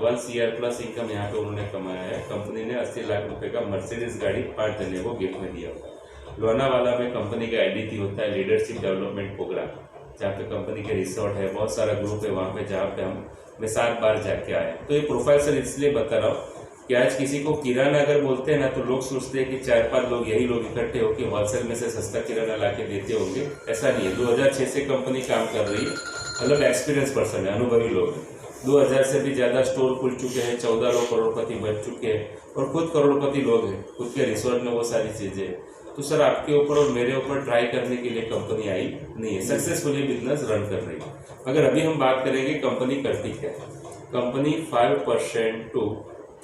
1 CR plus income यहाँ पे उन्होंने कमाया है। कंपनी ने 80 लाख रुपए का मर्सिडीज गाड़ी 5 जने को गिफ्ट में दिया। लोनावाला में कंपनी का IDP होता है, लीडरशिप डेवलपमेंट प्रोग्राम, जहाँ पे कंपनी के रिसोर्ट है, बहुत सारा ग्रुप है वहाँ पे, जहाँ पे मैं 7 बार जाके आया। तो ये प्रोफाइल सर इसलिए बता रहा हूँ कि आज किसी को किराना अगर बोलते हैं ना तो लोग सोचते हैं कि 4-5 लोग यही लोग इकट्ठे होकर होलसेल में से सस्ता किराना लाके देते होंगे। ऐसा नहीं है। 2006 से कंपनी काम कर रही है, मतलब एक्सपीरियंस पर्सन है, अनुभवी लोग हैं। 2000 से भी ज़्यादा स्टोर खुल चुके हैं, 14 लोग करोड़पति बन चुके हैं और खुद करोड़पति लोग हैं, खुद के रिसोर्ट में वो सारी चीज़ें। तो सर आपके ऊपर और मेरे ऊपर ट्राई करने के लिए कंपनी आई नहीं है, सक्सेसफुली बिजनेस रन कर रही है। अगर अभी हम बात करेंगे कंपनी करती क्या है, कंपनी 5% to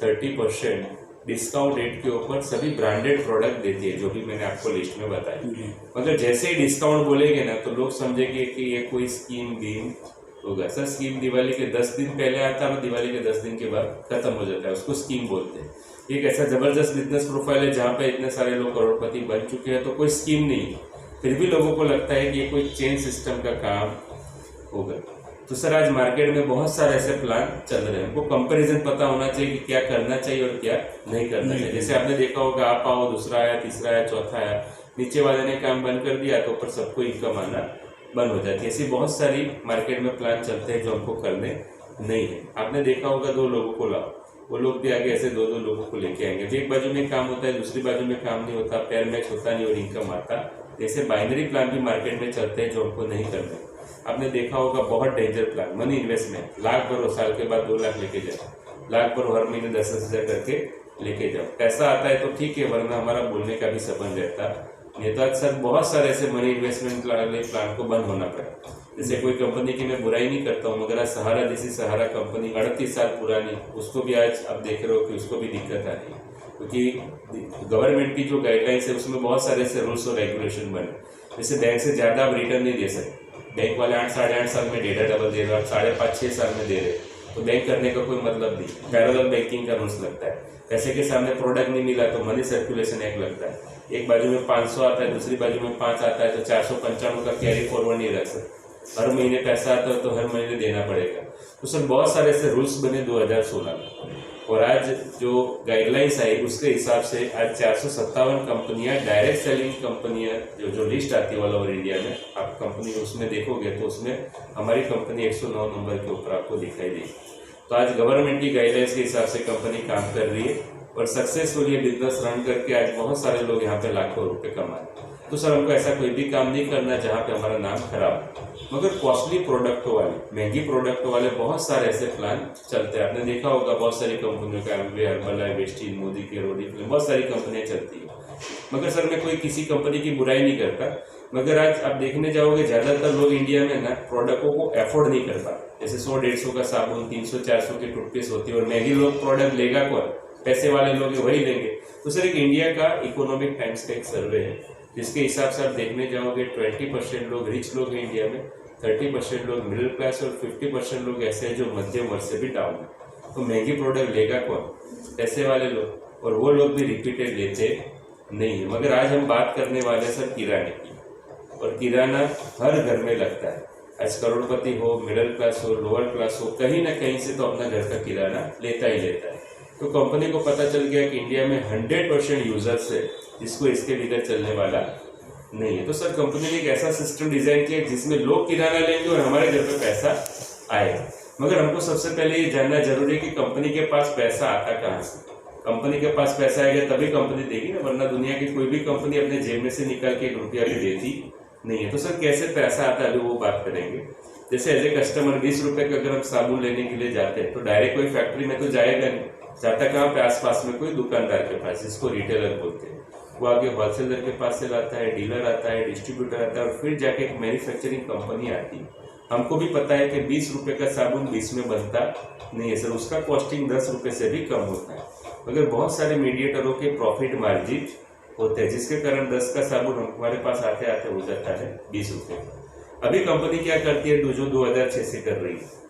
30% डिस्काउंट रेट के ऊपर सभी ब्रांडेड प्रोडक्ट देती है, जो भी मैंने आपको लिस्ट में बताया। मगर जैसे ही डिस्काउंट बोलेंगे ना तो लोग समझेंगे कि ये कोई स्कीम बीम होगा। सर स्कीम दिवाली के 10 दिन पहले आता है और दिवाली के 10 दिन के बाद खत्म हो जाता है, उसको स्कीम बोलते हैं। एक ऐसा जबरदस्त बिजनेस प्रोफाइल है जहाँ पे इतने सारे लोग करोड़पति बन चुके हैं, तो कोई स्कीम नहीं है, फिर भी लोगों को लगता है कि ये कोई चेन सिस्टम का काम होगा। तो सर आज मार्केट में बहुत सारे ऐसे प्लान चल रहे हैं, हमको कंपैरिजन पता होना चाहिए कि क्या करना चाहिए और क्या नहीं करना चाहिए। जैसे आपने देखा होगा, आप आओ, दूसरा आया, तीसरा आया, चौथा आया, नीचे वाले ने काम बंद कर दिया तो ऊपर सबको इनकम आना बंद हो जाती है। ऐसी बहुत सारी मार्केट में प्लान चलते हैं जो हमको करने नहीं है। आपने देखा होगा 2 लोगों को लाओ, वो लोग भी आगे ऐसे 2-2 लोगों को लेके आएंगे। एक बाजू में काम होता है, दूसरी बाजू में काम नहीं होता, पैर मैच होता नहीं और इनकम आता। जैसे बाइनरी प्लान भी मार्केट में चलते हैं जो हमको नहीं करने। आपने देखा होगा बहुत danger plan, money investment, lakh भरो, साल के बाद 2 लाख लेके जाओ, लाख भरो, हर महीने 10-10 हज़ार करके लेके जाओ। पैसा आता है तो ठीक है, वरना हमारा बोलने का भी संबंध रहता नहीं। तो आज सर बहुत सारे ऐसे मनी इन्वेस्टमेंट वाले प्लान को बंद होना पड़ा। जैसे कोई कंपनी की मैं बुराई नहीं करता हूँ, मगर आज सहारा जैसी सहारा कंपनी 38 साल पुरानी, उसको भी आज आप देख रहे हो कि उसको भी दिक्कत आ रही है, क्योंकि गवर्नमेंट की जो गाइडलाइंस है उसमें बहुत सारे ऐसे रूल्स और रेगुलेशन बने। जैसे बैंक से ज़्यादा आप रिटर्न नहीं दे सकते, बैंक वाले 8-8.5 साल में डेटा डबल दे रहे, 5.5-6 साल में दे रहे, तो बैंक करने का कोई मतलब नहीं। पैरेलल बैंकिंग का रूल्स लगता है। पैसे के सामने प्रोडक्ट नहीं मिला तो मनी सर्कुलेशन एक्ट लगता है। एक बाजू में 500 आता है, दूसरी बाजू में 5 आता है, तो 495 का कैरी फॉरवर्ड नहीं रख सकते। हर महीने पैसा आता है तो हर महीने देना पड़ेगा। तो सर बहुत सारे ऐसे रूल्स बने 2016 में, और आज जो गाइडलाइंस आई उसके हिसाब से आज 457 कंपनियां, डायरेक्ट सेलिंग कंपनियां, जो लिस्ट आती है ऑल ओवर इंडिया में, आप कंपनी उसमें देखोगे तो उसमें हमारी कंपनी 109 नंबर के ऊपर आपको दिखाई देगी। तो आज गवर्नमेंट की गाइडलाइंस के हिसाब से कंपनी काम कर रही है और सक्सेसफुली बिजनेस रन करके आज बहुत सारे लोग यहाँ पे लाखों रुपए कमा रहे हैं। तो सर हमको ऐसा कोई भी काम नहीं करना जहाँ पे हमारा नाम खराब हो, मगर कॉस्टली प्रोडक्टों वाले, महंगी प्रोडक्टों वाले बहुत सारे ऐसे प्लान चलते हैं। आपने देखा होगा बहुत सारी कंपनियों का, हर्बल, वेस्टीज, मोदी के, रोडी, बहुत सारी कंपनियां चलती है। मगर सर मैं कोई किसी कंपनी की बुराई नहीं करता, मगर आज आप देखने जाओगे ज़्यादातर लोग इंडिया में ना प्रोडक्टों को अफोर्ड नहीं कर पाते। जैसे 100-150 का साबुन, 300-400 की टूथपेस्ट होती है, और महंगी लोग प्रोडक्ट लेगा कौन? पैसे वाले लोग वही लेंगे। तो सर एक इंडिया का इकोनॉमिक टाइम्स का एक सर्वे है जिसके हिसाब से आप देखने जाओगे 20% लोग रिच लोग हैं इंडिया में, 30% लोग मिडिल क्लास और 50% लोग ऐसे हैं जो मध्यम वर्ग से भी डाउन है। तो महंगी प्रोडक्ट लेगा कौन? पैसे वाले लोग, और वो लोग भी रिपीटेड लेते नहीं है। मगर आज हम बात करने वाले सर किराने की, और किराना हर घर में लगता है। आज करोड़पति हो, मिडिल क्लास हो, लोअर क्लास हो, कहीं ना कहीं से तो अपना घर का किराना लेता ही लेता है। तो कंपनी को पता चल गया कि इंडिया में 100% यूजर्स है जिसको इसके बगैर चलने वाला नहीं है। तो सर कंपनी ने एक ऐसा सिस्टम डिजाइन किया जिसमें लोग किराना लेंगे और हमारे घर पे पैसा आएगा। मगर हमको सबसे पहले ये जानना जरूरी है कि कंपनी के पास पैसा आता कहाँ से। कंपनी के पास पैसा आएगा तभी कंपनी देगी ना, वरना दुनिया की कोई भी कंपनी अपने जेब में से निकाल के 1 रुपया भी देती नहीं है। तो सर कैसे पैसा आता है अभी वो बात करेंगे। जैसे एज ए कस्टमर 20 रुपए का अगर हम साबुन लेने के लिए जाते हैं तो डायरेक्ट कोई फैक्ट्री में तो जाएगा नहीं, जाता कहाँ पे? आसपास में कोई दुकानदार के पास, जिसको रिटेलर बोलते हैं। वो आगे होलसेलर के पास से लाता है, डीलर आता है, डिस्ट्रीब्यूटर आता है, और फिर जाके एक मैन्युफैक्चरिंग कंपनी आती है। हमको भी पता है कि 20 रुपए का साबुन 20 में बनता नहीं है सर, उसका कॉस्टिंग 10 रुपए से भी कम होता है। मगर बहुत सारे मीडिएटरों के प्रॉफिट मार्जिन होते हैं, जिसके कारण 10 का साबुन हमारे पास आते आते हो जाता है 20 रुपए। अभी कंपनी क्या करती है, जो 2006 से कर रही है,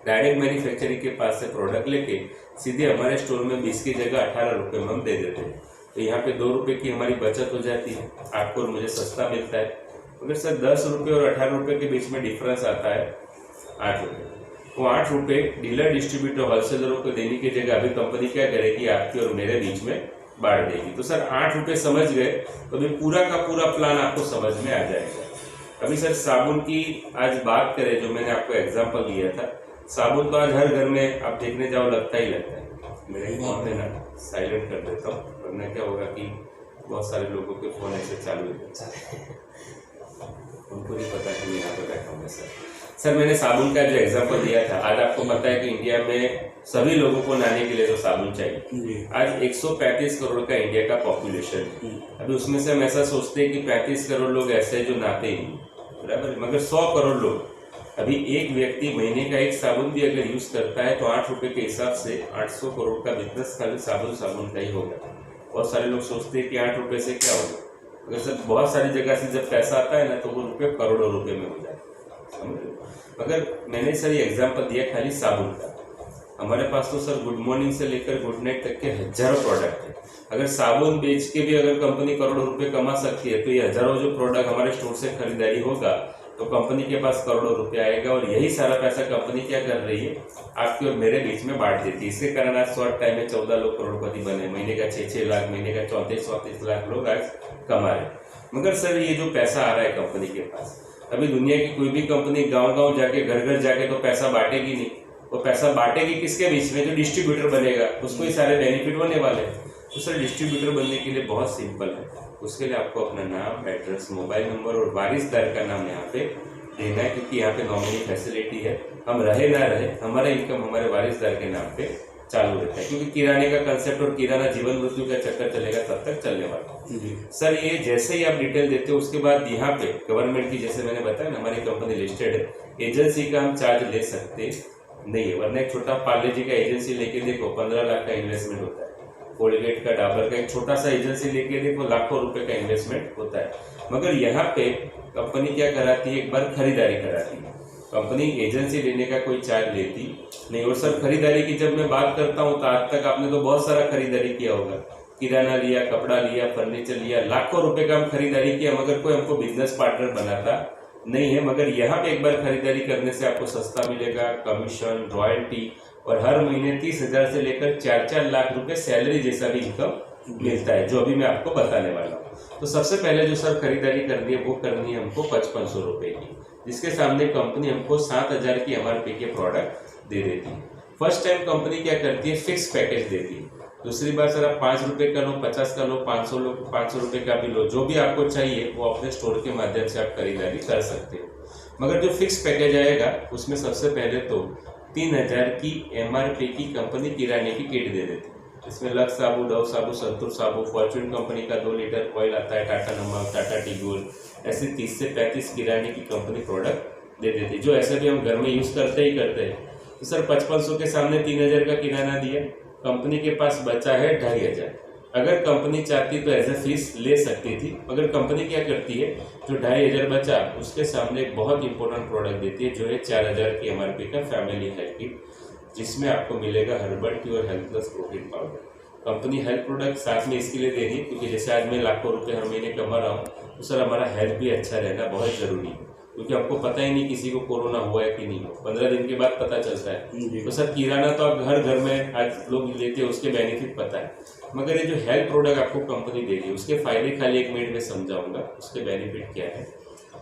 डायरेक्ट मैन्युफैक्चरिंग के पास से प्रोडक्ट लेके सीधे हमारे स्टोर में 20 की जगह 18 रुपए में हम दे देते हैं। तो यहाँ पे 2 रुपए की हमारी बचत हो जाती है, आपको और मुझे सस्ता मिलता है। मगर सर 10 रुपए और 18 रुपए के बीच में डिफरेंस आता है 8 रुपए। वो 8 रुपये डीलर डिस्ट्रीब्यूटर होलसेलरों को देने की जगह अभी कंपनी क्या करेगी, आपकी और मेरे बीच में बांट देगी। तो सर 8 रुपये समझ गए तो अभी पूरा का पूरा प्लान आपको समझ में आ जाएगा। अभी सर साबुन की आज बात करें, जो मैंने आपको एग्जाम्पल दिया था, साबुन तो आज हर घर में आप देखने जाओ लगता ही लगता है। मेरे फोन में ना साइलेंट कर देता हूँ, वरना क्या होगा कि बहुत सारे लोगों के फोन ऐसे चालू है, उनको नहीं पता कि मैं यहाँ पर बैठा हूँ। सर मैंने साबुन का जो एग्जाम्पल दिया था, आज आपको पता है कि इंडिया में सभी लोगों को नहाने के लिए तो साबुन चाहिए। आज 135 करोड़ का इंडिया का पॉपुलेशन है। अभी उसमें से हम ऐसा सोचते हैं कि 35 करोड़ लोग ऐसे हैं जो नहाते ही, बराबर, मगर 100 करोड़ लोग, अभी एक व्यक्ति महीने का एक साबुन भी अगर यूज करता है तो 8 रुपये के हिसाब से 800 करोड़ का बिजनेस खाली साबुन का ही होगा। बहुत सारे लोग सोचते हैं कि 8 रुपये से क्या होगा, अगर सर बहुत सारी जगह से जब पैसा आता है ना तो वो रुपये करोड़ों रुपए में हो जाए, समझ लो। मगर मैंने सर ये एग्जाम्पल दिया खाली साबुन का। हमारे पास तो सर गुड मॉर्निंग से लेकर गुड नाइट तक के हजारों प्रोडक्ट है। अगर साबुन बेच के भी अगर कंपनी करोड़ों रुपए कमा सकती है तो ये हजारों जो प्रोडक्ट हमारे स्टोर से खरीदारी होगा तो कंपनी के पास करोड़ों रुपए आएगा, और यही सारा पैसा कंपनी क्या कर रही है, आपके और मेरे बीच में बांट देती है। इसके कारण आज शॉर्ट टाइम में 14 लोग करोड़पति बने, महीने का 6-6 लाख, महीने का 34-34 लाख लोग आज कमा रहे। मगर सर ये जो पैसा आ रहा है कंपनी के पास, अभी दुनिया की कोई भी कंपनी गांव-गांव जाके, घर-घर जाके तो पैसा बांटेगी नहीं। वो पैसा बांटेगी किसके बीच में, जो डिस्ट्रीब्यूटर बनेगा उसको ही सारे बेनिफिट होने वाले हैं। तो सर डिस्ट्रीब्यूटर बनने के लिए बहुत सिंपल है, उसके लिए आपको अपना नाम, एड्रेस, मोबाइल नंबर और वारिसदार का नाम यहाँ पे देना है, क्योंकि यहाँ पे नॉमिनी फैसिलिटी है। हम रहे ना रहे, हमारा इनकम हमारे वारिसदार के नाम पे चालू रहता है, क्योंकि किराने का कंसेप्ट और किराना जीवन मृत्यु का चक्कर चलेगा तब तक चलने वाला। सर ये जैसे ही आप डिटेल देते हो उसके बाद यहाँ पे गवर्नमेंट की, जैसे मैंने बताया ना हमारी कंपनी लिस्टेड है, एजेंसी का हम चार्ज ले सकते नहीं है। वरना एक छोटा पार्ले जी का एजेंसी लेके देखो 15 लाख का इन्वेस्टमेंट होता है, कोलगेट का, डाबर का एक छोटा सा एजेंसी लेके देखो लाखों रुपए का इन्वेस्टमेंट होता है। मगर यहाँ पे कंपनी क्या कराती है, एक बार खरीदारी कराती है। कंपनी एजेंसी लेने का कोई चार्ज लेती नहीं। और सर खरीदारी की जब मैं बात करता हूँ तो आज तक आपने तो बहुत सारा खरीदारी किया होगा, किराना लिया, कपड़ा लिया, फर्नीचर लिया, लाखों रुपए का हम खरीदारी किया, मगर कोई हमको बिजनेस पार्टनर बनाता नहीं है। मगर यहाँ पे एक बार खरीदारी करने से आपको सस्ता मिलेगा, कमीशन, रॉयल्टी, और हर महीने 30,000 से लेकर 4-4 लाख रुपए सैलरी जैसा भी इनकम मिलता है, जो अभी मैं आपको बताने वाला हूँ। तो सबसे पहले जो सर खरीदारी करनी है वो करनी है हमको 5500 रुपए की, जिसके सामने कंपनी हमको 7,000 की MRP के प्रोडक्ट दे देती है। फर्स्ट टाइम कंपनी क्या करती है, फिक्स पैकेज देती है। दूसरी बार सर आप 5 रुपए का लो, 50 का लो, 500 रुपए का भी लो, जो भी आपको चाहिए वो अपने स्टोर के माध्यम से आप खरीदारी कर सकते हो। मगर जो फिक्स पैकेज आएगा उसमें सबसे पहले तो 3,000 की MRP की कंपनी किराने की किट दे देती है। इसमें लक्स साबु, डव साबु, संतूर साबु, फॉर्चून कंपनी का 2 लीटर ऑयल आता है, टाटा नमक, टाटा टी गोल्ड, ऐसे 30 से 35 किराने की कंपनी प्रोडक्ट दे देती है, जो ऐसे भी हम घर में यूज करते ही करते हैं। तो सर 5500 के सामने 3,000 का किराना दिया, कंपनी के पास बचा है 2,500। अगर कंपनी चाहती तो एज ए फीस ले सकती थी, मगर कंपनी क्या करती है, जो 2,500 बचा उसके सामने एक बहुत इंपॉर्टेंट प्रोडक्ट देती है, जो है 4,000 की MRP का फैमिली हेल्थ किट, जिसमें आपको मिलेगा हर्बल टी और health plus protein powder. Company health product साथ में इसके लिए दे रही है क्योंकि जैसे आज मैं लाखों रुपए हर महीने कमा रहा हूँ, तो सर हमारा हेल्थ भी अच्छा रहना बहुत जरूरी है, क्योंकि आपको पता ही नहीं किसी को कोरोना हुआ है कि नहीं, 15 दिन के बाद पता चलता है। तो सर किराना तो आप हर घर में आज लोग लेते हैं, उसके बेनिफिट पता है, मगर ये जो हेल्थ प्रोडक्ट आपको कंपनी दे रही है उसके फायदे खाली 1 मिनट में समझाऊंगा, उसके बेनिफिट क्या है।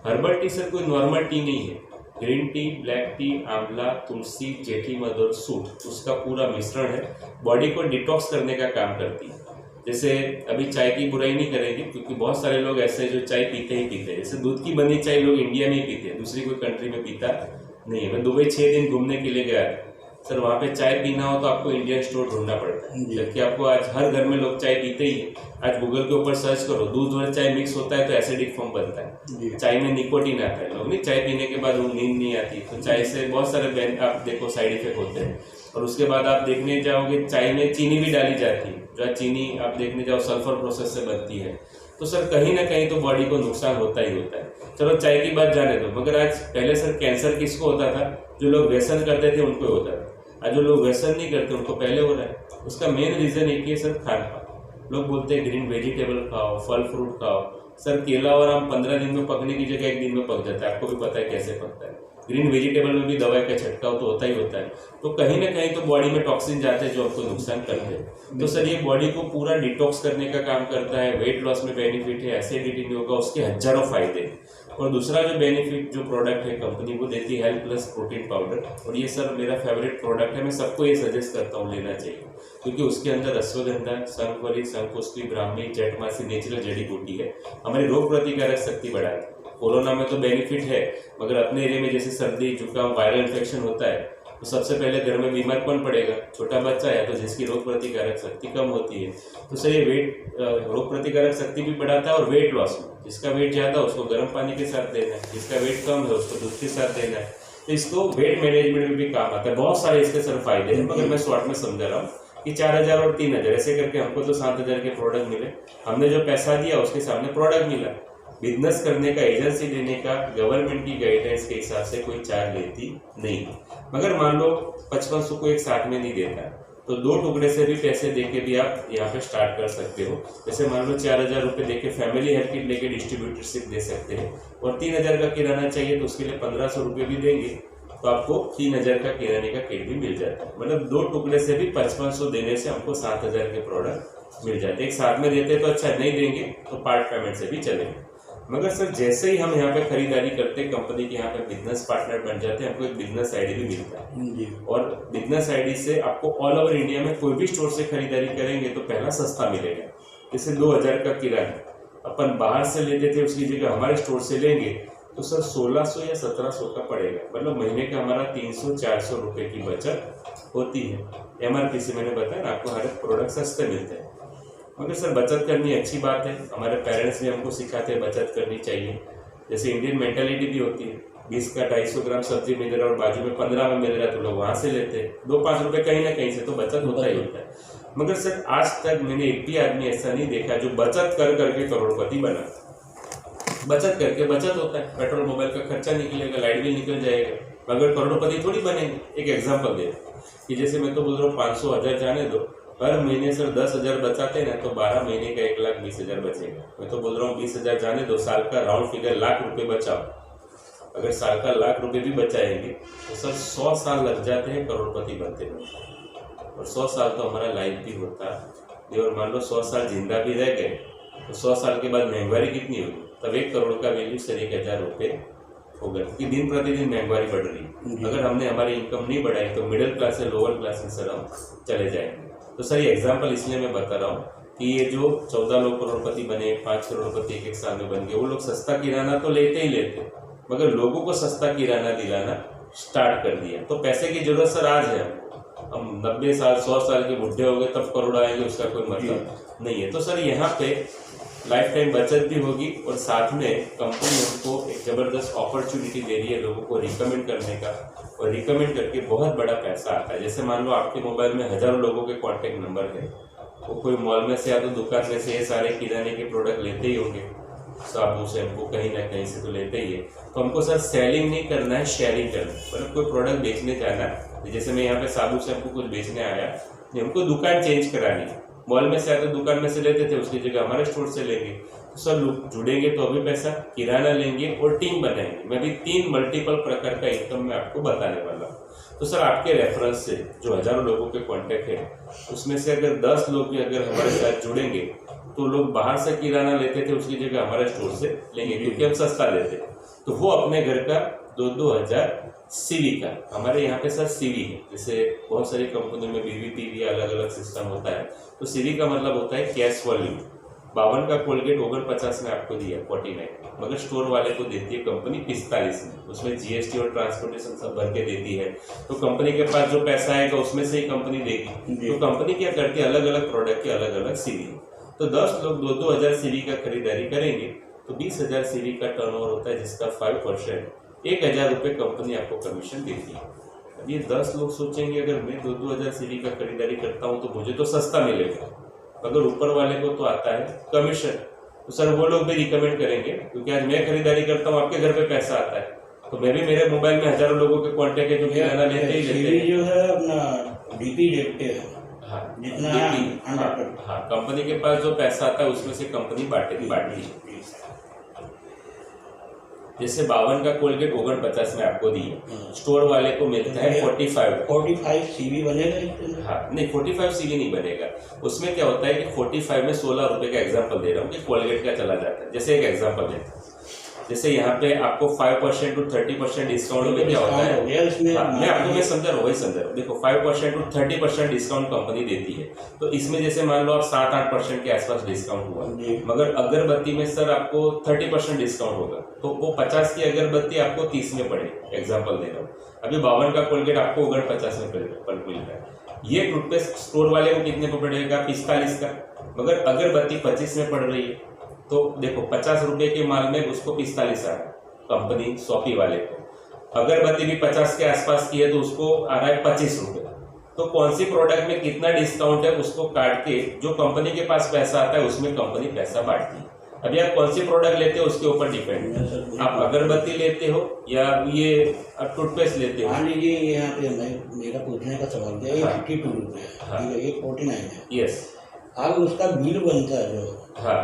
हर्बल टी सर कोई नॉर्मल टी नहीं है, ग्रीन टी, ब्लैक टी, आंवला, तुलसी, जेठी मध और सूट, उसका पूरा मिश्रण है, बॉडी को डिटॉक्स करने का काम करती है। जैसे अभी चाय की बुराई नहीं करेंगे, क्योंकि बहुत सारे लोग ऐसे हैं जो चाय पीते ही पीते हैं। जैसे दूध की बनी चाय लोग इंडिया में ही पीते हैं, दूसरी कोई कंट्री में पीता नहीं है। मैं दुबई 6 दिन घूमने के लिए गया सर, वहाँ पे चाय पीना हो तो आपको इंडियन स्टोर ढूंढना पड़ता है, जबकि आपको आज हर घर में लोग चाय पीते ही है। आज गूगल के ऊपर सर्च करो, दूध और चाय मिक्स होता है तो एसिडिक फॉर्म बनता है, चाय में निकोटीन आता है। लोग नहीं, चाय पीने के बाद नींद नहीं आती, तो चाय से बहुत सारे आप देखो साइड इफेक्ट होते हैं। और उसके बाद आप देखने जाओगे चाय में चीनी भी डाली जाती है, जो चीनी आप देखने जाओ सल्फर प्रोसेस से बनती है। तो सर कहीं ना कहीं तो बॉडी को नुकसान होता ही होता है। चलो चाय की बात जाने दो, मगर आज पहले सर कैंसर किसको होता था, जो लोग व्यसन करते थे उनको होता था। आज जो लोग व्यसन नहीं करते उनको पहले हो रहा है। उसका मेन रीजन एक ही है सर, खान पान। लोग बोलते हैं ग्रीन वेजिटेबल खाओ, फल फ्रूट खाओ। सर केला और आम 15 दिन में पकने की जगह 1 दिन में पक जाता है, आपको भी पता है कैसे पकता है। ग्रीन वेजिटेबल में भी दवाई का छिड़काव तो होता ही होता है, तो कहीं ना कहीं तो बॉडी में टॉक्सिन जाते हैं जो आपको नुकसान करते हैं। तो सर ये बॉडी को पूरा डिटॉक्स करने का काम करता है, वेट लॉस में बेनिफिट है, एसिडिटी नहीं होगा, उसके हजारों फायदे। और दूसरा जो बेनिफिट जो प्रोडक्ट है कंपनी वो देती है हेल्थ प्लस प्रोटीन पाउडर, और ये सर मेरा फेवरेट प्रोडक्ट है, मैं सबको ये सजेस्ट करता हूँ लेना चाहिए, क्योंकि उसके अंदर अश्वगंधा, शंखवरी, शंखपुष्पी, ब्राह्मी, जटमासी नेचुरल जड़ी बूटी है, हमारी रोग प्रतिकारक शक्ति बढ़ाती है। कोरोना में तो बेनिफिट है, मगर अपने एरिया में जैसे सर्दी जुकाम वायरल इन्फेक्शन होता है तो सबसे पहले घर में बीमार कौन पड़ेगा? छोटा बच्चा है, तो जिसकी रोग प्रतिकारक शक्ति कम होती है। तो सर ये रोग प्रतिकारक शक्ति भी बढ़ाता है, और वेट लॉस में जिसका वेट ज्यादा है उसको गर्म पानी के साथ देना है, जिसका वेट कम है उसको दूध के साथ देना है। तो इसको वेट मैनेजमेंट में भी काम आता है। बहुत सारे इसके सर फायदे हैं, मगर मैं शॉर्ट में समझा रहा हूँ कि 4000 और 3000 ऐसे करके हमको तो 7000 के प्रोडक्ट मिले। हमने जो पैसा दिया उसके सामने प्रोडक्ट मिला। बिजनेस करने का, एजेंसी लेने का गवर्नमेंट की गाइडेंस के हिसाब से कोई चार्ज लेती नहीं, मगर मान लो 5500 को एक साथ में नहीं देता, तो 2 टुकड़े से भी पैसे देके भी आप यहाँ पे स्टार्ट कर सकते हो। जैसे मान लो 4000 रुपये देके फैमिली हेल्थ किट लेके डिस्ट्रीब्यूटरशिप दे सकते हैं, और 3000 का किराना चाहिए तो उसके लिए 1500 रुपये भी देंगे, तो आपको 3000 का किराने का किट भी मिल जाता है। मतलब 2 टुकड़े से भी 5500 देने से हमको 7000 के प्रोडक्ट मिल जाते। एक साथ में देते तो अच्छा, नहीं देंगे तो पार्ट पेमेंट से भी चलेंगे। मगर सर जैसे ही हम यहाँ पे खरीदारी करते हैं कंपनी के यहाँ पे बिजनेस पार्टनर बन जाते हैं, हमको एक बिजनेस आईडी भी मिलता है, और बिजनेस आईडी से आपको ऑल ओवर इंडिया में कोई भी स्टोर से खरीदारी करेंगे तो पहला सस्ता मिलेगा। जैसे 2000 का किराना अपन बाहर से लेते थे, उसकी जगह हमारे स्टोर से लेंगे तो सर 1600 या 1700 का पड़ेगा। मतलब महीने का हमारा 300-400 रुपए की बचत होती है। MRP से मैंने बताया ना आपको, हर एक प्रोडक्ट सस्ते मिलते हैं। मगर सर बचत करनी अच्छी बात है, हमारे पेरेंट्स भी हमको सिखाते हैं बचत करनी चाहिए। जैसे इंडियन मेंटालिटी भी होती है, 20 का 250 ग्राम सब्जी मिल रहा है और बाजू में 15 में मिल रहा है तो लोग वहाँ से लेते हैं। 2-5 रुपए कहीं ना कहीं से तो बचत होता ही होता है। मगर सर आज तक मैंने एक भी आदमी ऐसा नहीं देखा जो बचत कर करके करोड़पति बना। बचत करके बचत होता है, पेट्रोल मोबाइल का खर्चा निकलेगा, लाइट बिल निकल जाएगा, मगर करोड़पति थोड़ी बनेंगे। एक एग्जाम्पल दे कि जैसे मैं तो बोल रहा हूँ 500-1000 जाने दो, पर महीने सर 10,000 बचाते हैं ना तो 12 महीने का 1,20,000 बचेगा। मैं तो बोल रहा हूँ 20,000 जाने दो, साल का राउंड फिगर लाख रुपए बचाओ। अगर साल का लाख रुपए भी बचाएंगे तो सर 100 साल लग जाते हैं करोड़पति बनते बनते, और 100 साल तो हमारा लाइफ भी होता है। और मान लो 100 साल जिंदा भी रह गए तो 100 साल के बाद महंगाई कितनी होगी? तब 1 करोड़ का वैल्यू सर 1000 रुपये होगा, क्योंकि दिन प्रतिदिन महंगाई बढ़ रही है। अगर हमने हमारी इनकम नहीं बढ़ाई तो मिडिल क्लास से लोअर क्लास में सर हम चले जाएंगे। तो सर ये एग्जाम्पल इसलिए मैं बता रहा हूँ कि ये जो 14 लोग करोड़पति बने, 5 करोड़पति एक साल में बन गए, वो लोग सस्ता किराना तो लेते ही लेते, मगर लोगों को सस्ता किराना दिलाना स्टार्ट कर दिया। तो पैसे की जरूरत सर आज है, हम 90 साल 100 साल के बुढ़े हो गए तब करोड़ आएंगे उसका कोई मतलब नहीं है। तो सर यहाँ पे लाइफ टाइम बचत भी होगी, और साथ में कंपनी हमको एक जबरदस्त अपॉर्चुनिटी दे रही है लोगों को रिकमेंड करने का, और रिकमेंड करके बहुत बड़ा पैसा आता है। जैसे मान लो आपके मोबाइल में हजारों लोगों के कॉन्टेक्ट नंबर है, वो कोई मॉल में से या तो दुकान में से ये सारे किराने के प्रोडक्ट लेते ही होंगे, साबुन शैम्पू कहीं ना कहीं से तो लेते ही है। तो हमको सर सेलिंग नहीं करना है, शेयरिंग करना है। मतलब कोई प्रोडक्ट बेचने जाना है, जैसे मैं यहाँ पे साबुन शैम्पू कुछ बेचने आया, हमको दुकान चेंज करानी है, मॉल में से या तो दुकान में से लेते थे, उसकी जगह हमारे स्टोर से लेंगे, तो सब लोग जुड़ेंगे तो अभी पैसा किराना लेंगे और टीम बनाएंगे। मैं भी 3 मल्टीपल प्रकार का इनकम मैं आपको बताने वाला हूँ। तो सर आपके रेफरेंस से जो हजारों लोगों के कांटेक्ट है, उसमें से अगर 10 लोग भी अगर हमारे साथ जुड़ेंगे तो लोग बाहर से किराना लेते थे उसकी जगह हमारे स्टोर से लेंगे, क्योंकि हम सस्ता देते। तो वो अपने घर का 2-2000 सीवी का, हमारे यहाँ पे सर सीवी है, जैसे बहुत सारी कंपनियों में BVPV अलग अलग सिस्टम होता है। तो सीवी का मतलब होता है कैश वॉल्यूम। 52 का कोलगेट 49 में आपको दिया 49, मगर स्टोर वाले को देती है कंपनी 45 में, उसमें GST और ट्रांसपोर्टेशन सब भर के देती है। तो कंपनी के पास जो पैसा आएगा उसमें से ही कंपनी देगी। तो कंपनी क्या करती है, अलग अलग प्रोडक्ट के अलग अलग सीवी। तो 10 लोग 2-2000 सीवी का खरीदारी करेंगे तो 20,000 सीवी का टर्नओवर होता है, जिसका 5% 1000 रुपये कंपनी आपको कमीशन देती है। अब ये 10 लोग सोचेंगे अगर मैं 2-2000 सीवी का खरीदारी करता हूँ तो मुझे तो सस्ता मिलेगा, अगर ऊपर वाले को तो आता है कमीशन। तो सर वो लोग भी रिकमेंड करेंगे, क्योंकि आज मैं खरीदारी करता हूँ, आपके घर पे पैसा आता है, तो मैं भी मेरे मोबाइल में हजारों लोगों के कॉन्टेक्ट है जो किराना लेते ही लेते हैं। जो है अपना डीपी देखते हैं, हाँ जितना हाँ कंपनी के पास जो पैसा आता है उसमें से कंपनी बांटेगी। जैसे 52 का कोलगेट 49 में आपको दिए, स्टोर वाले को मिलता है 45। 45 सीवी बनेगा इसके अंदर? हाँ नहीं, 45 सीवी नहीं बनेगा। उसमें क्या होता है कि 45 में 16 रुपए का एग्जाम्पल दे रहा हूँ कि कोलगेट का चला जाता है। जैसे एक एग्जाम्पल देते हैं, जैसे यहाँ पे आपको 5% to 30% डिस्काउंट में क्या होता है, मैं समझा रहा हूँ, वही समझा रहा हूँ। देखो 5% to 30% डिस्काउंट कंपनी देती है, तो इसमें जैसे मान लो आप 7-8% के आसपास डिस्काउंट हुआ, मगर अगरबत्ती में सर आपको 30% डिस्काउंट होगा, तो वो 50 की अगरबत्ती आपको 30 में पड़ेगी। एग्जाम्पल दे रहा हूँ। अभी 52 का कोलगेट आपको 49 में मिल रहा है। ये टूथपेस्ट स्टोर वाले को कितने को पड़ेगा? 45 का, मगर अगरबत्ती 25 में पड़ रही है, तो देखो 50 रुपए के माल में उसको 45 आ रहा है कंपनी शॉपी वाले को। अगरबत्ती भी 50 के आसपास की है तो उसको आ रहा है 25 रुपए। तो कौन सी प्रोडक्ट में कितना डिस्काउंट है उसको काट के जो कंपनी के पास पैसा आता है उसमें कंपनी पैसा बांटती है। अभी आप कौन सी प्रोडक्ट लेते हो उसके ऊपर डिपेंड है, आप अगरबत्ती लेते हो या ये टूथपेस्ट लेते हो। मान लीजिए यहाँ पे मेरा पूछने का सवाल था, ये 52 रुपये है, ये 49 है। यस। अब उसका बिल बनता है जो,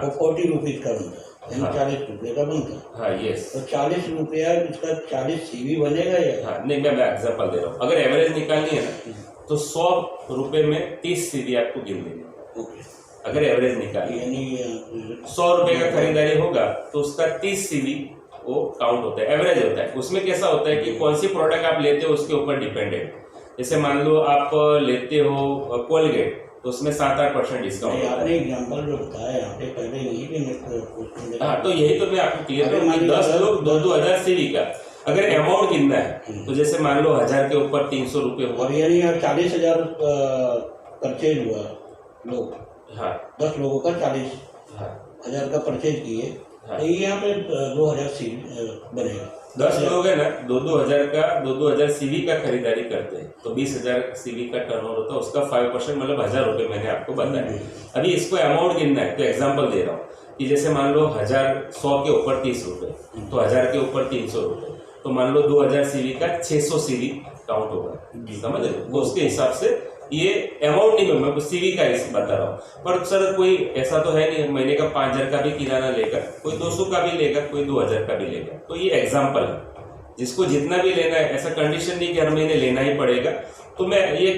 वो 40 रुपीज का बनता है, यानी 40 रुपये का बनता है। हाँ यस। तो 40 रुपया इसका 40 सीवी बनेगा या? हाँ नहीं, मैं एग्जाम्पल दे रहा हूँ। अगर एवरेज निकालनी है ना तो 100 रुपए में 30 सीवी आपको गिन देंगे। अगर एवरेज निकाली यानी 100 रुपए का खरीदारी होगा तो उसका 30 सीवी वो काउंट होता है, एवरेज होता है। उसमें कैसा होता है कि कौन सी प्रोडक्ट आप लेते हो उसके ऊपर डिपेंडेंट। जैसे मान लो आप लेते हो कोलगेट तो उसमें 7-8% डिस्काउंट। आपने एग्जांपल जो बताया यहाँ पे पहले यही कि हाँ, तो यही तो मैं आपको क्लियर करूँ कि 10 लोग 2-2 सीवी का अगर अमाउंट गिनना है तो जैसे मान लो 1000 के ऊपर 300 रुपये हुआ, और यानी 40,000 परचेज हुआ लोग। हाँ 10 लोगों का 40,000 का परचेज किए, तो ये यहाँ पे 2,000 सीवी बनेगा। 10 लोग है ना, 2-2 हजार सीवी का खरीदारी करते हैं तो 20,000 सीवी का टर्नओवर होता है, उसका 5% मतलब 1,000 रुपये मैंने आपको बताया। अभी इसको अमाउंट गिनना है तो एग्जांपल दे रहा हूँ कि जैसे मान लो 100 के ऊपर 30 रुपये, तो 1000 के ऊपर 300 रुपये, तो मान लो 2000 सीवी का 600 सीवी काउंट होगा, समझ रहे हो? तो उसके हिसाब से ये अमाउंट नहीं, मैं सीवी का बता रहा हूँ। पर सर कोई ऐसा तो है नहीं महीने का 5,000 का भी किराना लेगा, कोई 200 का भी लेगा, कोई 2,000 का भी लेगा। तो ये एग्जाम्पल है, जिसको जितना भी लेना है, ऐसा कंडीशन नहीं कि हर महीने लेना ही पड़ेगा। तो मैं ये